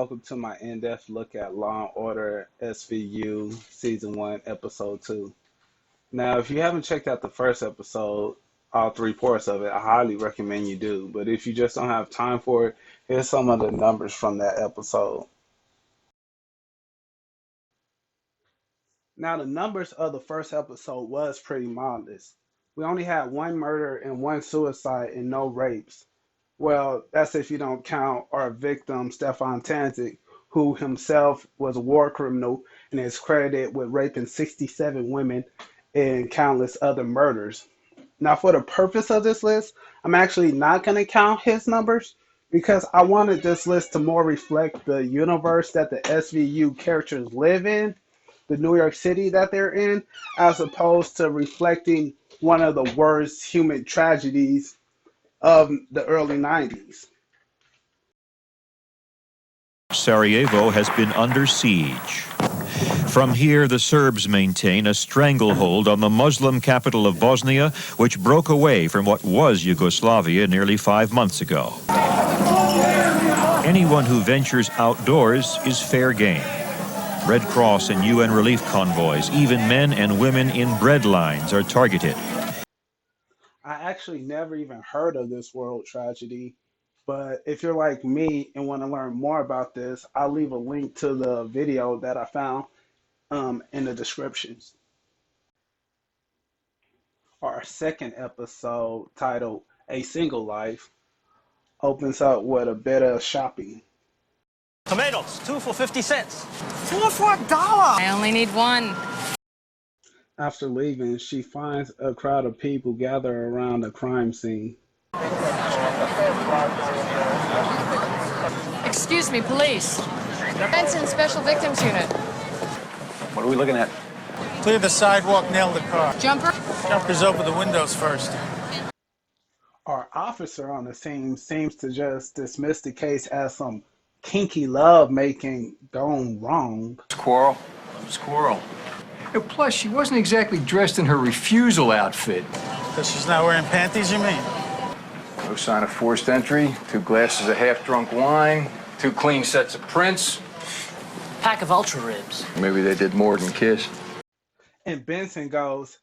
welcome to my in-depth look at Law and Order SVU Season 1, Episode 2. Now, if you haven't checked out the first episode, all three parts of it, I highly recommend you do. But if you just don't have time for it, here's some of the numbers from that episode. Now, the numbers of the first episode was pretty modest. We only had one murder and one suicide and no rapes. Well, that's if you don't count our victim, Stefan Tanzik, who himself was a war criminal and is credited with raping 67 women and countless other murders. Now, for the purpose of this list, I'm actually not going to count his numbers because I wanted this list to more reflect the universe that the SVU characters live in, the New York City that they're in, as opposed to reflecting one of the worst human tragedies of the early 90s. Sarajevo has been under siege. From here, the Serbs maintain a stranglehold on the Muslim capital of Bosnia, which broke away from what was Yugoslavia nearly 5 months ago. Anyone who ventures outdoors is fair game. Red Cross and UN relief convoys, even men and women in bread lines are targeted. I actually never even heard of this world tragedy, but if you're like me and want to learn more about this, I'll leave a link to the video that I found in the descriptions. Our second episode, titled A Single Life, opens up with a bit of shopping. Tomatoes, 2 for 50 cents. 4 for $1. I only need one. After leaving, she finds a crowd of people gathered around the crime scene. Excuse me, police. Benson Special Victims Unit. What are we looking at? Clear the sidewalk, nail the car. Jumper? Jumpers over the windows first. Our officer on the scene seems to just dismiss the case as some kinky love-making gone wrong. Squirrel. Squirrel. Plus, she wasn't exactly dressed in her refusal outfit. Because she's not wearing panties, you mean? No sign of forced entry, 2 glasses of half-drunk wine, 2 clean sets of prints. Pack of ultra ribs. Maybe they did more than kiss. And Benson goes,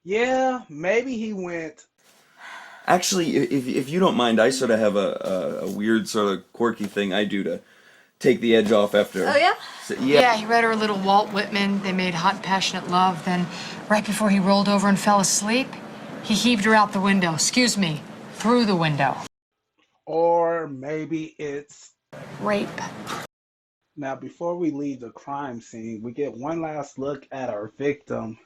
yeah, maybe he went. Actually, if you don't mind, I sort of have a weird sort of quirky thing I do to take the edge off after. Oh, yeah? So, Yeah, he read her a little Walt Whitman. They made hot, passionate love. Then, right before he rolled over and fell asleep, he heaved her out the window. Excuse me, through the window. Or maybe it's Rape. Now, before we leave the crime scene, we get one last look at our victim.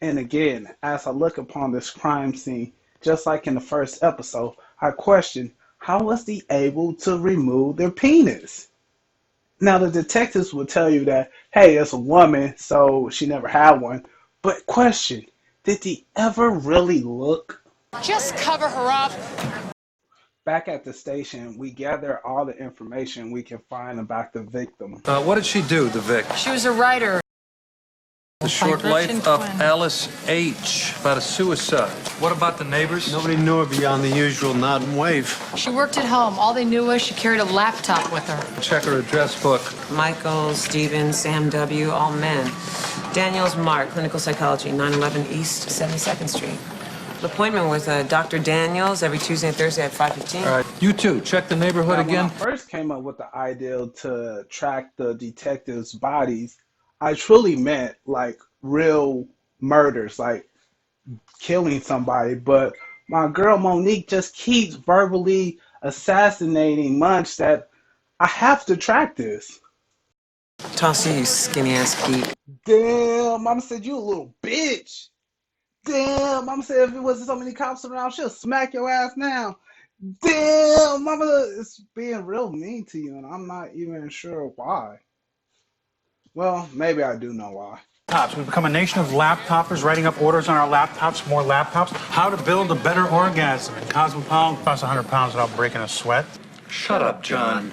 And again, as I look upon this crime scene, just like in the first episode, I question, how was he able to remove their penis? Now, the detectives will tell you that, hey, it's a woman, so she never had one. But question, did he ever really look? Just cover her up. Back at the station, we gather all the information we can find about the victim. What did she do, the Vic? She was a writer. The Short Life of Alice H. About a suicide. What about the neighbors? Nobody knew her beyond the usual nod and wave. She worked at home. All they knew was she carried a laptop with her. Check her address book. Michael, Steven, Sam W., all men. Daniels, Mark, clinical psychology, 911 East 72nd Street. Appointment with Dr. Daniels every Tuesday and Thursday at 5:15. All right, you two, check the neighborhood again. When I first came up with the idea to track the detectives' bodies, I truly meant like real murders, like killing somebody. But my girl Monique just keeps verbally assassinating Munch that I have to track this. Toss you skinny ass Pete. Damn, Mama said you a little bitch. Damn, Mama said if it wasn't so many cops around, she'll smack your ass now. Damn, Mama is being real mean to you, and I'm not even sure why. Well, maybe I do know why. We've become a nation of laptoppers, writing up orders on our laptops, more laptops. How to build a better orgasm. Cosmopolitan costs 100 pounds without breaking a sweat. Shut up, John.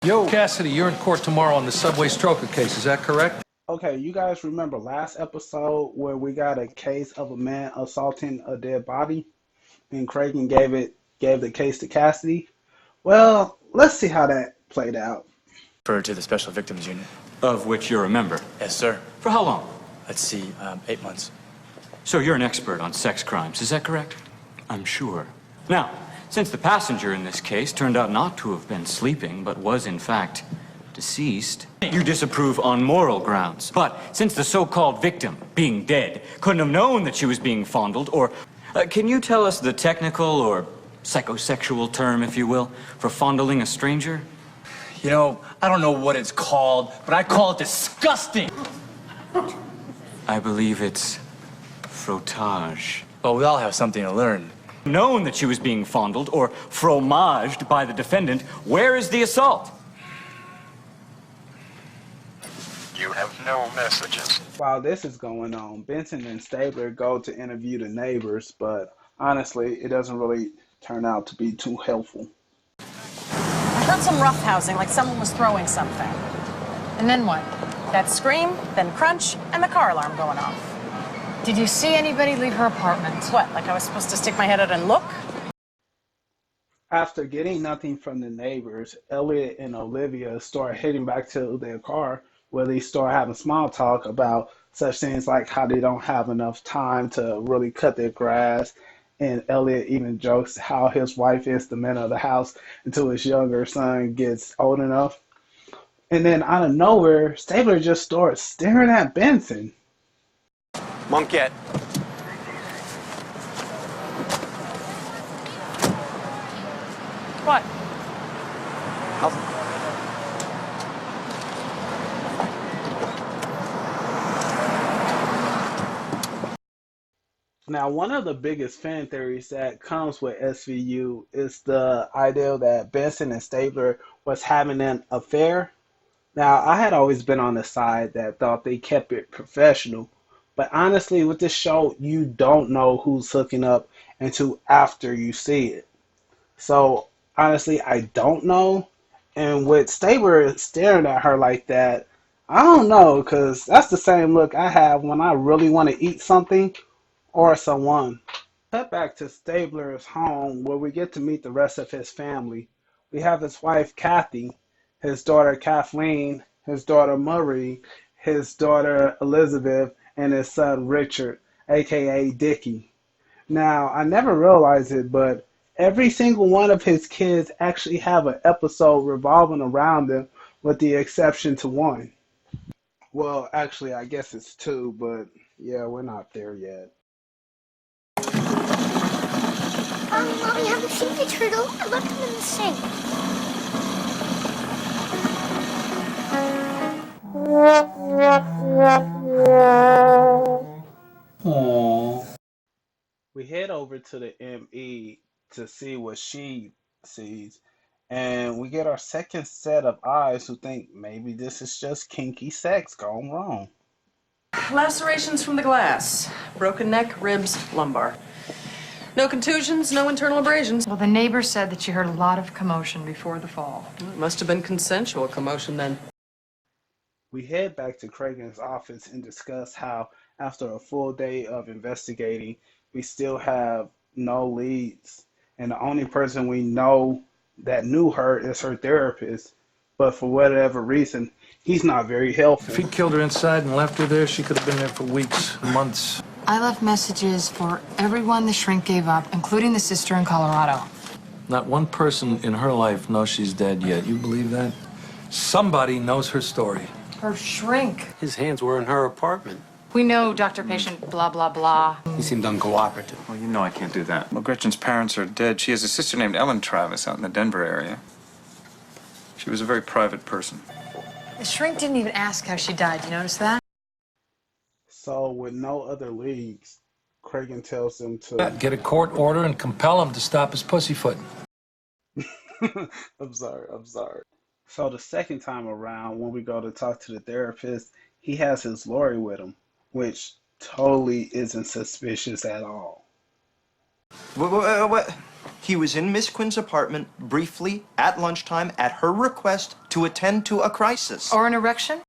Yo, Cassidy, you're in court tomorrow on the Subway Stroker case, is that correct? Okay, you guys remember last episode where we got a case of a man assaulting a dead body, and Cragen gave the case to Cassidy? Well, let's see how that played out. Referred to the Special Victims Unit. Of which you're a member? Yes, sir. For how long? Let's see, 8 months. So you're an expert on sex crimes, is that correct? I'm sure. Now, since the passenger in this case turned out not to have been sleeping, but was in fact deceased, you disapprove on moral grounds. But since the so-called victim, being dead, couldn't have known that she was being fondled, or can you tell us the technical or psychosexual term, if you will, for fondling a stranger? You know, I don't know what it's called, but I call it disgusting. I believe it's frottage. Well, we all have something to learn. Known that she was being fondled or fromaged by the defendant, where is the assault? You have no messages. While this is going on, Benson and Stabler go to interview the neighbors, but honestly, it doesn't really turn out to be too helpful. I heard some roughhousing, like someone was throwing something. And then what? That scream, then crunch, and the car alarm going off. Did you see anybody leave her apartment? What, like I was supposed to stick my head out and look? After getting nothing from the neighbors, Elliot and Olivia start heading back to their car, where they start having small talk about such things like how they don't have enough time to really cut their grass. And Elliot even jokes how his wife is the man of the house until his younger son gets old enough. And then out of nowhere, Stabler just starts staring at Benson. Monkette. What? Now, one of the biggest fan theories that comes with SVU is the idea that Benson and Stabler was having an affair. Now, I had always been on the side that thought they kept it professional, but honestly, with this show, you don't know who's hooking up until after you see it. So, honestly, I don't know. And with Stabler staring at her like that, I don't know, because that's the same look I have when I really want to eat something or someone. Cut back to Stabler's home, where we get to meet the rest of his family. We have his wife Kathy, his daughter Kathleen, his daughter Marie, his daughter Elizabeth, and his son Richard, aka Dickie. Now, I never realized it, but every single one of his kids actually have an episode revolving around them, with the exception to one. Well, actually, I guess it's two, but yeah, we're not there yet. Mommy, haven't seen the turtle. I left him in the sink. Aww. We head over to the ME to see what she sees, and we get our second set of eyes who think maybe this is just kinky sex gone wrong. Lacerations from the glass. Broken neck, ribs, lumbar. No contusions, no internal abrasions. Well, the neighbor said that she heard a lot of commotion before the fall. It must have been consensual commotion then. We head back to Cragen's office and discuss how, after a full day of investigating, we still have no leads. And the only person we know that knew her is her therapist. But for whatever reason, he's not very helpful. If he'd killed her inside and left her there, she could have been there for weeks, months. I left messages for everyone the shrink gave up, including the sister in Colorado. Not one person in her life knows she's dead yet. You believe that? Somebody knows her story. Her shrink. His hands were in her apartment. We know doctor patient blah blah blah. He seemed uncooperative. Well, you know I can't do that. Well, Gretchen's parents are dead. She has a sister named Ellen Travis out in the Denver area. She was a very private person. The shrink didn't even ask how she died. You notice that? So, with no other leads, Cragen tells them to Get a court order and compel him to stop his pussyfooting. I'm sorry. So the second time around, when we go to talk to the therapist, he has his lawyer with him, which totally isn't suspicious at all. What? He was in Miss Quinn's apartment briefly at lunchtime at her request to attend to a crisis. Or an erection?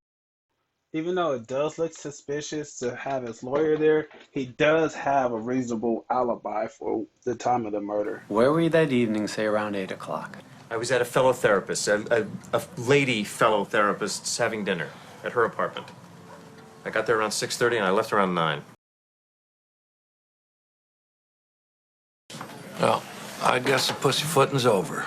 Even though it does look suspicious to have his lawyer there, he does have a reasonable alibi for the time of the murder. Where were you that evening, say around 8 o'clock? I was at a fellow therapist, a lady fellow therapist's having dinner at her apartment. I got there around 6:30 and I left around 9. Well, I guess the pussyfooting's over.